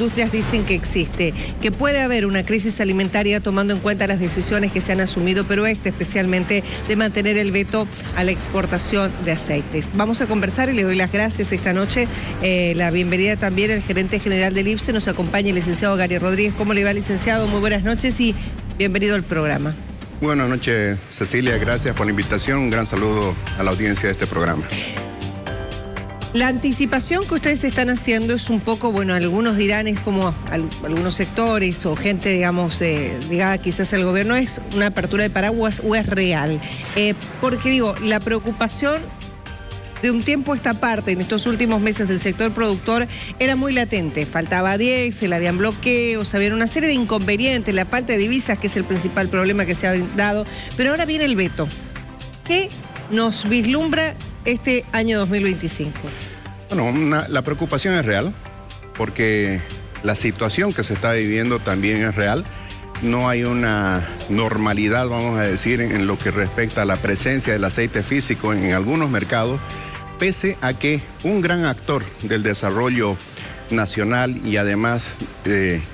Industrias dicen que existe, que puede haber una crisis alimentaria tomando en cuenta las decisiones que se han asumido, pero especialmente de mantener el veto a la exportación de aceites. Vamos a conversar y le doy las gracias esta noche, la bienvenida también al gerente general del IPSE, nos acompaña el licenciado Gary Rodríguez. ¿Cómo le va, licenciado? Muy buenas noches y bienvenido al programa. Buenas noches, Cecilia, gracias por la invitación, un gran saludo a la audiencia de este programa. La anticipación que ustedes están haciendo es un poco, bueno, algunos dirán es como algunos sectores o gente, digamos, ligada quizás al gobierno, es una apertura de paraguas o es real. Porque digo, la preocupación de un tiempo a esta parte, en estos últimos meses del sector productor, era muy latente. Faltaba diésel, habían bloqueos, había una serie de inconvenientes, la falta de divisas, que es el principal problema que se ha dado, pero ahora viene el veto. ¿Qué nos vislumbra este año 2025? Bueno, la preocupación es real, porque la situación que se está viviendo también es real. No hay una normalidad, vamos a decir, en lo que respecta a la presencia del aceite físico en algunos mercados, pese a que un gran actor del desarrollo nacional y además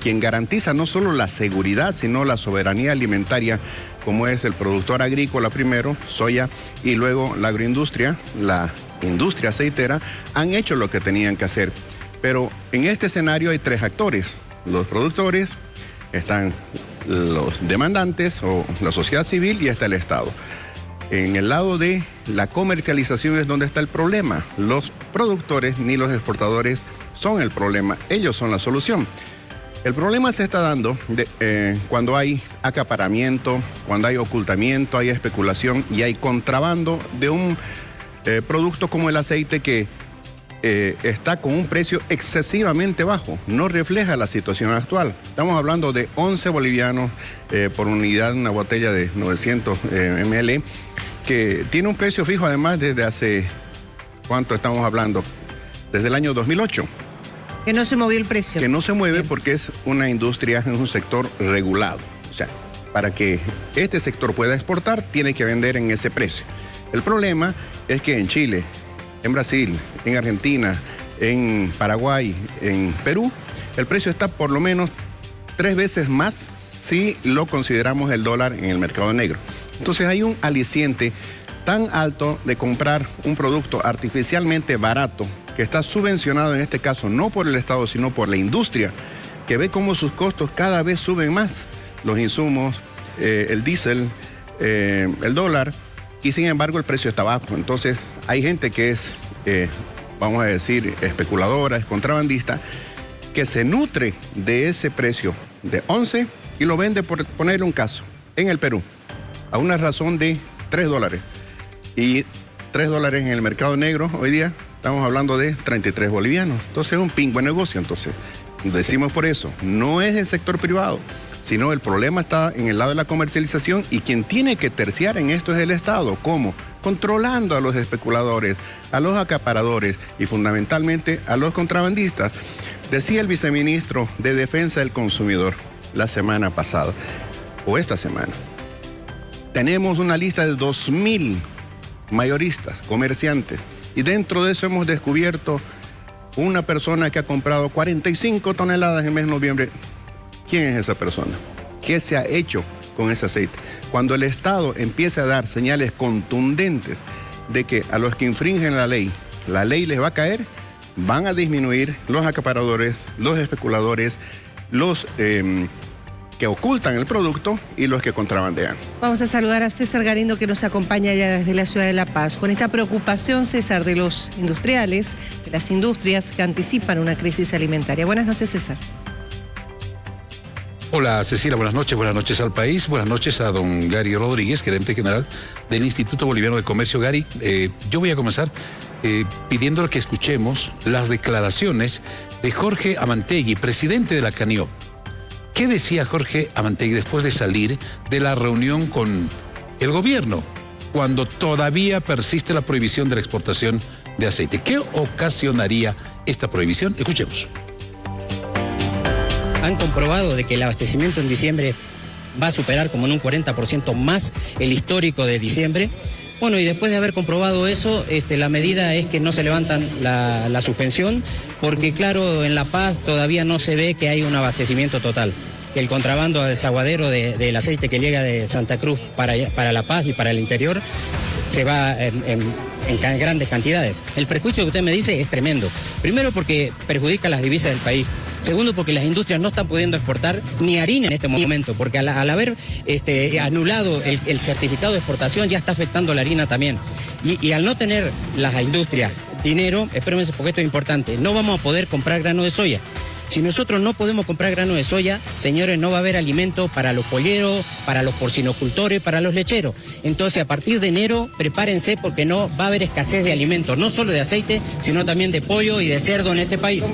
quien garantiza no solo la seguridad, sino la soberanía alimentaria, como es el productor agrícola primero, soya, y luego la agroindustria, la industria aceitera, han hecho lo que tenían que hacer. Pero en este escenario hay tres actores: los productores, están los demandantes o la sociedad civil y está el Estado. En el lado de la comercialización es donde está el problema. Los productores ni los exportadores son el problema, ellos son la solución. El problema se está dando cuando hay acaparamiento, cuando hay ocultamiento, hay especulación y hay contrabando de un producto como el aceite que está con un precio excesivamente bajo, no refleja la situación actual. Estamos hablando de 11 bolivianos por unidad, una botella de 900 ml, que tiene un precio fijo además desde hace, ¿cuánto estamos hablando? Desde el año 2008. Que no se movió el precio. Que no se mueve porque es una industria, es un sector regulado. O sea, para que este sector pueda exportar, tiene que vender en ese precio. El problema es que en Chile, en Brasil, en Argentina, en Paraguay, en Perú, el precio está por lo menos 3 veces más si lo consideramos el dólar en el mercado negro. Entonces hay un aliciente tan alto de comprar un producto artificialmente barato, que está subvencionado en este caso no por el Estado, sino por la industria, que ve cómo sus costos cada vez suben más, los insumos, el diésel, el dólar, y sin embargo el precio está bajo. Entonces hay gente que es, vamos a decir, especuladora, es contrabandista, que se nutre de ese precio de 11 y lo vende, por poner un caso, en el Perú, a una razón de $3. Y $3 en el mercado negro hoy día, estamos hablando de 33 bolivianos. Entonces es un pingüe negocio. Entonces, decimos por eso, no es el sector privado, sino el problema está en el lado de la comercialización, y quien tiene que terciar en esto es el Estado. ¿Cómo? Controlando a los especuladores, a los acaparadores y fundamentalmente a los contrabandistas. Decía el viceministro de Defensa del Consumidor la semana pasada, o esta semana, tenemos una lista de 2.000 mayoristas, comerciantes, y dentro de eso hemos descubierto una persona que ha comprado 45 toneladas en el mes de noviembre. ¿Quién es esa persona? ¿Qué se ha hecho con ese aceite? Cuando el Estado empieza a dar señales contundentes de que a los que infringen la ley les va a caer, van a disminuir los acaparadores, los especuladores, los que ocultan el producto y los que contrabandean. Vamos a saludar a César Galindo, que nos acompaña ya desde la ciudad de La Paz. Con esta preocupación, César, de los industriales, de las industrias que anticipan una crisis alimentaria. Buenas noches, César. Hola, Cecilia, buenas noches al país, buenas noches a don Gary Rodríguez, gerente general del Instituto Boliviano de Comercio. Gary, yo voy a comenzar pidiéndole que escuchemos las declaraciones de Jorge Amantegui, presidente de la CANIOB. ¿Qué decía Jorge Amantegui después de salir de la reunión con el gobierno, cuando todavía persiste la prohibición de la exportación de aceite? ¿Qué ocasionaría esta prohibición? Escuchemos. Han comprobado de que el abastecimiento en diciembre va a superar como en un 40% más el histórico de diciembre. Bueno, y después de haber comprobado eso, la medida es que no se levantan la suspensión, porque claro, en La Paz todavía no se ve que hay un abastecimiento total. Que el contrabando desaguadero del aceite que llega de Santa Cruz para La Paz y para el interior se va en grandes cantidades. El perjuicio que usted me dice es tremendo. Primero porque perjudica las divisas del país. Segundo porque las industrias no están pudiendo exportar ni harina en este momento, porque al haber anulado el certificado de exportación ya está afectando la harina también. Y al no tener las industrias dinero, espérenme porque esto es importante, no vamos a poder comprar grano de soya. Si nosotros no podemos comprar grano de soya, señores, no va a haber alimento para los polleros, para los porcinocultores, para los lecheros. Entonces, a partir de enero, prepárense porque no va a haber escasez de alimentos, no solo de aceite, sino también de pollo y de cerdo en este país.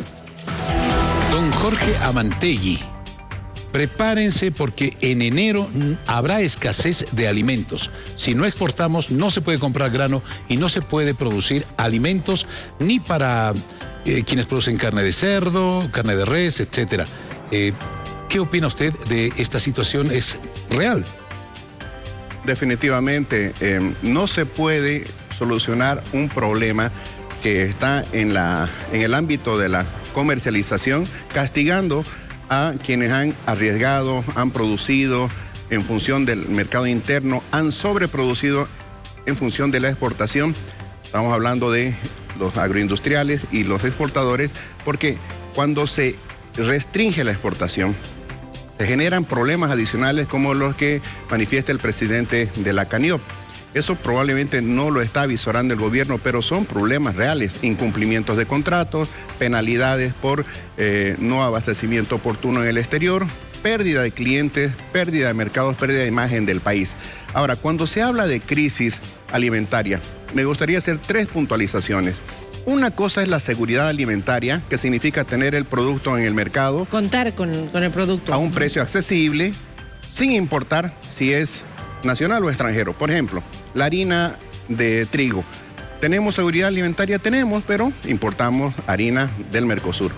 Don Jorge Amantegui, prepárense porque en enero habrá escasez de alimentos. Si no exportamos, no se puede comprar grano y no se puede producir alimentos ni para quienes producen carne de cerdo, carne de res, etcétera. ¿Qué opina usted de esta situación? ¿Es real? Definitivamente, no se puede solucionar un problema que está en el ámbito de la comercialización, castigando a quienes han arriesgado, han producido en función del mercado interno, han sobreproducido en función de la exportación. Estamos hablando de los agroindustriales y los exportadores, porque cuando se restringe la exportación, se generan problemas adicionales como los que manifiesta el presidente de la CANIOP. Eso probablemente no lo está avisorando el gobierno, pero son problemas reales, incumplimientos de contratos, penalidades por no abastecimiento oportuno en el exterior, pérdida de clientes, pérdida de mercados, pérdida de imagen del país. Ahora, cuando se habla de crisis alimentaria, me gustaría hacer 3 puntualizaciones. Una cosa es la seguridad alimentaria, que significa tener el producto en el mercado. Contar con el producto. A un precio accesible, sin importar si es nacional o extranjero. Por ejemplo, la harina de trigo. ¿Tenemos seguridad alimentaria? Tenemos, pero importamos harina del Mercosur.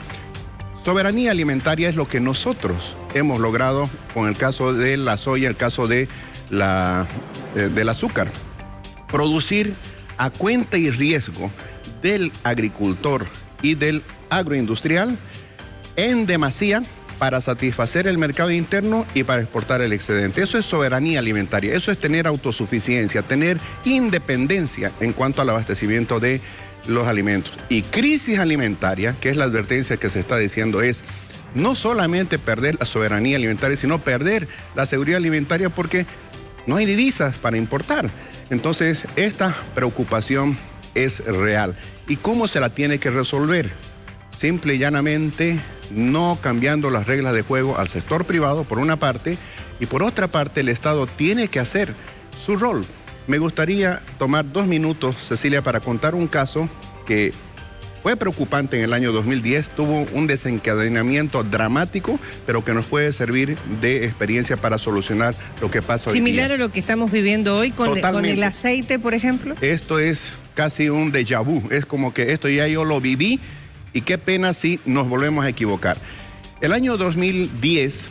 Soberanía alimentaria es lo que nosotros hemos logrado con el caso de la soya, el caso de del azúcar. Producir a cuenta y riesgo del agricultor y del agroindustrial en demasía para satisfacer el mercado interno y para exportar el excedente. Eso es soberanía alimentaria, eso es tener autosuficiencia, tener independencia en cuanto al abastecimiento de los alimentos. Y crisis alimentaria, que es la advertencia que se está diciendo, es no solamente perder la soberanía alimentaria, sino perder la seguridad alimentaria porque no hay divisas para importar. Entonces, esta preocupación es real. ¿Y cómo se la tiene que resolver? Simple y llanamente no cambiando las reglas de juego al sector privado, por una parte, y por otra parte el Estado tiene que hacer su rol. Me gustaría tomar 2 minutos, Cecilia, para contar un caso que fue preocupante en el año 2010, tuvo un desencadenamiento dramático, pero que nos puede servir de experiencia para solucionar lo que pasa hoy día. Similar a lo que estamos viviendo hoy con el aceite, por ejemplo. Esto es casi un déjà vu, es como que esto ya yo lo viví y qué pena si nos volvemos a equivocar. El año 2010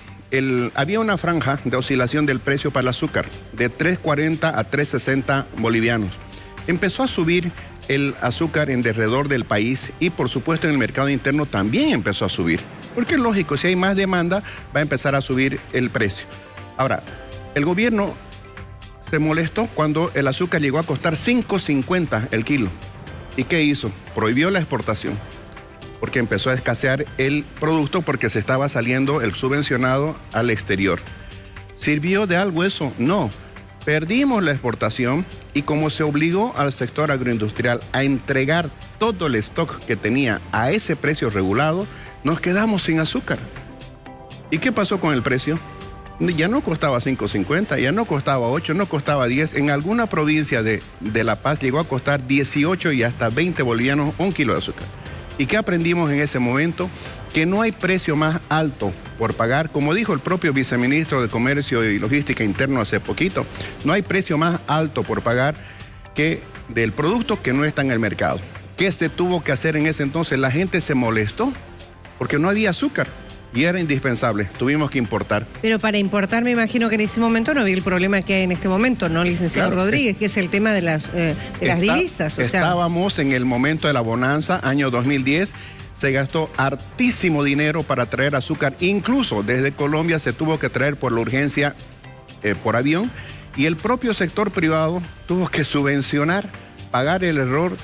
había una franja de oscilación del precio para el azúcar de 3.40 a 3.60 bolivianos. Empezó a subir el azúcar en derredor del país y por supuesto en el mercado interno también empezó a subir. Porque es lógico, si hay más demanda va a empezar a subir el precio. Ahora, el gobierno se molestó cuando el azúcar llegó a costar 5.50 el kilo. ¿Y qué hizo? Prohibió la exportación. Porque empezó a escasear el producto porque se estaba saliendo el subvencionado al exterior. ¿Sirvió de algo eso? No. Perdimos la exportación y como se obligó al sector agroindustrial a entregar todo el stock que tenía a ese precio regulado, nos quedamos sin azúcar. ¿Y qué pasó con el precio? Ya no costaba 5.50, ya no costaba 8, no costaba 10. En alguna provincia de La Paz llegó a costar 18 y hasta 20 bolivianos un kilo de azúcar. ¿Y qué aprendimos en ese momento? Que no hay precio más alto por pagar, como dijo el propio viceministro de Comercio y Logística Interno hace poquito, no hay precio más alto por pagar que del producto que no está en el mercado. ¿Qué se tuvo que hacer en ese entonces? La gente se molestó porque no había azúcar. y era indispensable, tuvimos que importar. Pero para importar me imagino que en ese momento no había el problema que hay en este momento, ¿no, licenciado Claro, Rodríguez? Que es el tema de las divisas. Estábamos en el momento de la bonanza, año 2010, se gastó hartísimo dinero para traer azúcar, incluso desde Colombia se tuvo que traer por la urgencia por avión, y el propio sector privado tuvo que subvencionar, pagar el error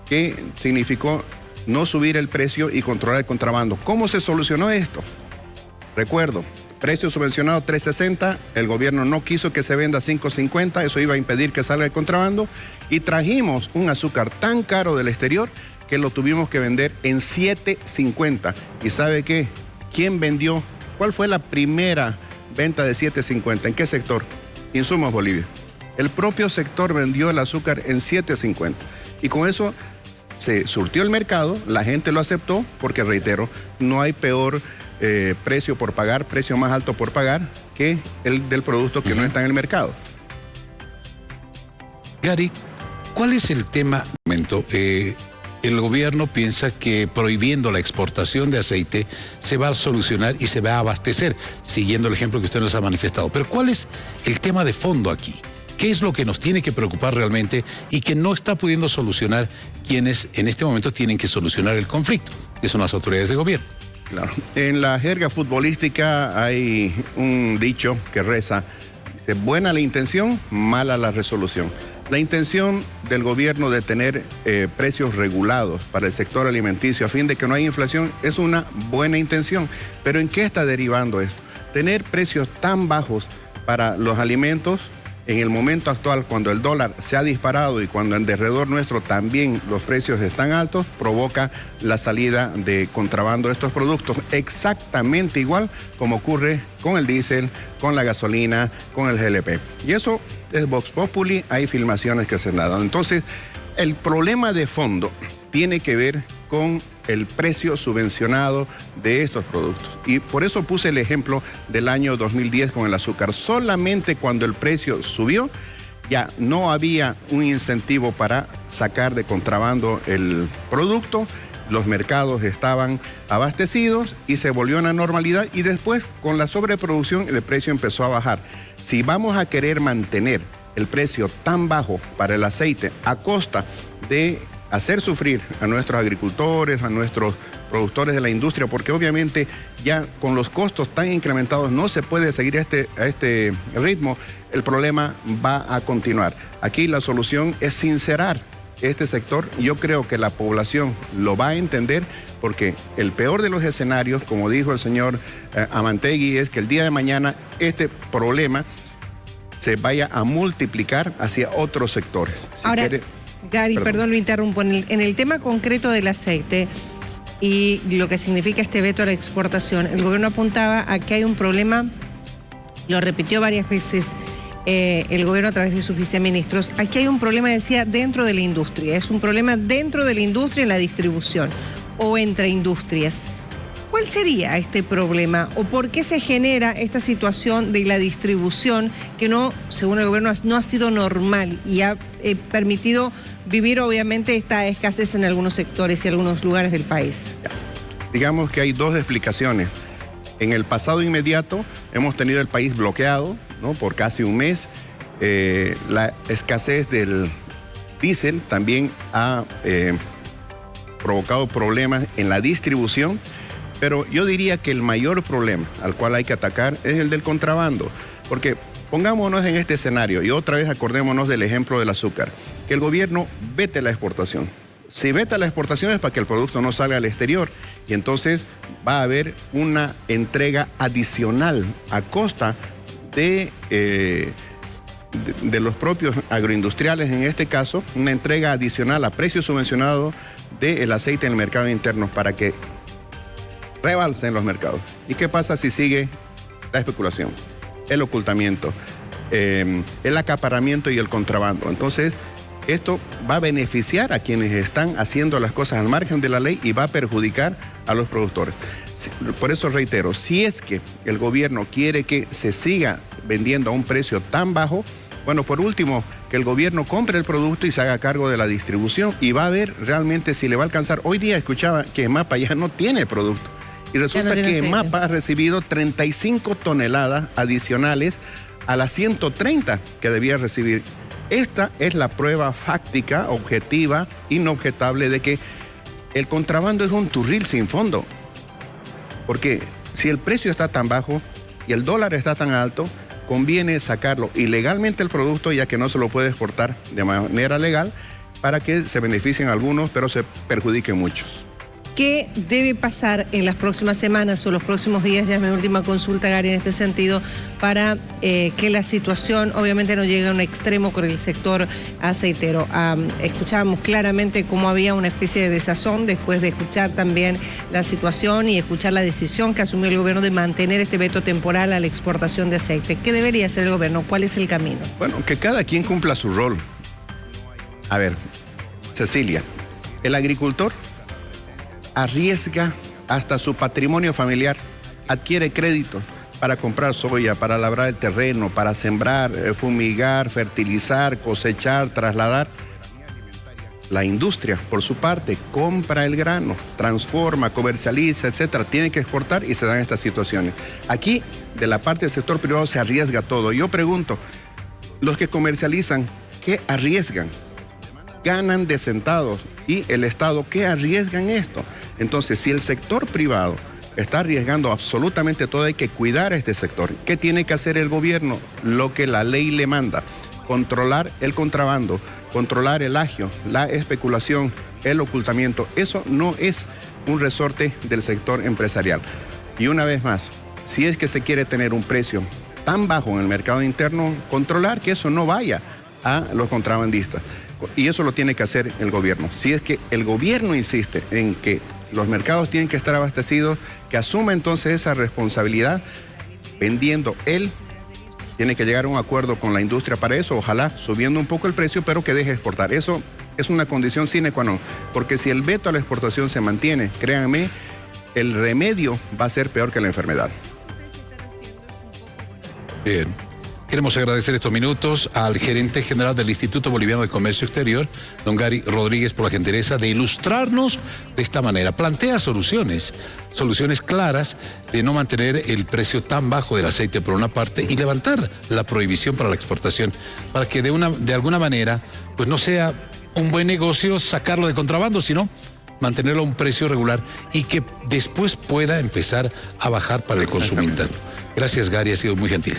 que significó no subir el precio y controlar el contrabando. ¿Cómo se solucionó esto? Recuerdo, precio subvencionado 3.60, el gobierno no quiso que se venda 5.50, eso iba a impedir que salga el contrabando, y trajimos un azúcar tan caro del exterior que lo tuvimos que vender en 7.50. ¿Y sabe qué? ¿Quién vendió? ¿Cuál fue la primera venta de 7.50? ¿En qué sector? Insumos Bolivia. El propio sector vendió el azúcar en 7.50. Y con eso se surtió el mercado, la gente lo aceptó, porque reitero, no hay peor precio por pagar, precio más alto por pagar, que el del producto que no está en el mercado. Gary, ¿cuál es el tema? El gobierno piensa que prohibiendo la exportación de aceite se va a solucionar y se va a abastecer, siguiendo el ejemplo que usted nos ha manifestado. Pero ¿cuál es el tema de fondo aquí? ¿Qué es lo que nos tiene que preocupar realmente y que no está pudiendo solucionar quienes en este momento tienen que solucionar el conflicto, que son las autoridades de gobierno? Claro. En la jerga futbolística hay un dicho que reza, dice, buena la intención, mala la resolución. La intención del gobierno de tener precios regulados para el sector alimenticio a fin de que no haya inflación es una buena intención. Pero ¿en qué está derivando esto? Tener precios tan bajos para los alimentos en el momento actual, cuando el dólar se ha disparado y cuando en derredor nuestro también los precios están altos, provoca la salida de contrabando de estos productos, exactamente igual como ocurre con el diésel, con la gasolina, con el GLP. Y eso es Vox Populi, hay filmaciones que se han dado. Entonces, el problema de fondo tiene que ver con el precio subvencionado de estos productos. Y por eso puse el ejemplo del año 2010 con el azúcar. Solamente cuando el precio subió, ya no había un incentivo para sacar de contrabando el producto, los mercados estaban abastecidos y se volvió a la normalidad, y después con la sobreproducción el precio empezó a bajar. Si vamos a querer mantener el precio tan bajo para el aceite a costa de hacer sufrir a nuestros agricultores, a nuestros productores de la industria, porque obviamente ya con los costos tan incrementados no se puede seguir a este ritmo, el problema va a continuar. Aquí la solución es sincerar este sector. Yo creo que la población lo va a entender, porque el peor de los escenarios, como dijo el señor Amantegui, es que el día de mañana este problema se vaya a multiplicar hacia otros sectores. Ahora, Gary, perdón, lo interrumpo. En el tema concreto del aceite y lo que significa este veto a la exportación, el gobierno apuntaba a que hay un problema, lo repitió varias veces el gobierno a través de sus viceministros. Aquí hay un problema, decía, dentro de la industria. Es un problema dentro de la industria, en la distribución o entre industrias. ¿Cuál sería este problema o por qué se genera esta situación de la distribución que no, según el gobierno, no ha sido normal y ha permitido vivir obviamente esta escasez en algunos sectores y algunos lugares del país? Digamos que hay dos explicaciones. En el pasado inmediato hemos tenido el país bloqueado, ¿no?, por casi un mes. La escasez del diésel también ha provocado problemas en la distribución. Pero yo diría que el mayor problema al cual hay que atacar es el del contrabando, porque pongámonos en este escenario y otra vez acordémonos del ejemplo del azúcar, que el gobierno vete la exportación. Si veta la exportación es para que el producto no salga al exterior, y entonces va a haber una entrega adicional a costa de los propios agroindustriales, en este caso, una entrega adicional a precio subvencionado del aceite en el mercado interno para que rebalse en los mercados. ¿Y qué pasa si sigue la especulación, el ocultamiento, el acaparamiento y el contrabando? Entonces, esto va a beneficiar a quienes están haciendo las cosas al margen de la ley y va a perjudicar a los productores. Por eso reitero, si es que el gobierno quiere que se siga vendiendo a un precio tan bajo, bueno, por último, que el gobierno compre el producto y se haga cargo de la distribución, y va a ver realmente si le va a alcanzar. Hoy día escuchaba que Mapa ya no tiene producto. Y resulta tiene que aceite. MAPA ha recibido 35 toneladas adicionales a las 130 que debía recibir. Esta es la prueba fáctica, objetiva, inobjetable de que el contrabando es un turril sin fondo. Porque si el precio está tan bajo y el dólar está tan alto, conviene sacarlo ilegalmente el producto, ya que no se lo puede exportar de manera legal, para que se beneficien algunos, pero se perjudiquen muchos. ¿Qué debe pasar en las próximas semanas o los próximos días? Ya es mi última consulta, Gary, en este sentido, para que la situación obviamente no llegue a un extremo con el sector aceitero. Escuchábamos claramente cómo había una especie de desazón después de escuchar también la situación y escuchar la decisión que asumió el gobierno de mantener este veto temporal a la exportación de aceite. ¿Qué debería hacer el gobierno? ¿Cuál es el camino? Bueno, que cada quien cumpla su rol. A ver, Cecilia, el agricultor arriesga hasta su patrimonio familiar, adquiere crédito para comprar soya, para labrar el terreno, para sembrar, fumigar, fertilizar, cosechar, trasladar. La industria, por su parte, compra el grano, transforma, comercializa, etcétera. Tiene que exportar y se dan estas situaciones. Aquí, de la parte del sector privado, se arriesga todo. Yo pregunto, los que comercializan, ¿qué arriesgan? Ganan de centavos. ¿Y el Estado qué arriesga en esto? Entonces, si el sector privado está arriesgando absolutamente todo, hay que cuidar a este sector. ¿Qué tiene que hacer el gobierno? Lo que la ley le manda. Controlar el contrabando, controlar el agio, la especulación, el ocultamiento. Eso no es un resorte del sector empresarial. Y una vez más, si es que se quiere tener un precio tan bajo en el mercado interno, controlar que eso no vaya a los contrabandistas. Y eso lo tiene que hacer el gobierno. Si es que el gobierno insiste en que los mercados tienen que estar abastecidos, que asuma entonces esa responsabilidad, vendiendo él, tiene que llegar a un acuerdo con la industria para eso, ojalá subiendo un poco el precio, pero que deje exportar. Eso es una condición sine qua non, porque si el veto a la exportación se mantiene, créanme, el remedio va a ser peor que la enfermedad. Bien. Queremos agradecer estos minutos al gerente general del Instituto Boliviano de Comercio Exterior, don Gary Rodríguez, por la gentileza de ilustrarnos de esta manera. Plantea soluciones claras de no mantener el precio tan bajo del aceite por una parte y levantar la prohibición para la exportación, para que de alguna manera pues no sea un buen negocio sacarlo de contrabando, sino mantenerlo a un precio regular y que después pueda empezar a bajar para el consumo interno. Gracias, Gary, ha sido muy gentil.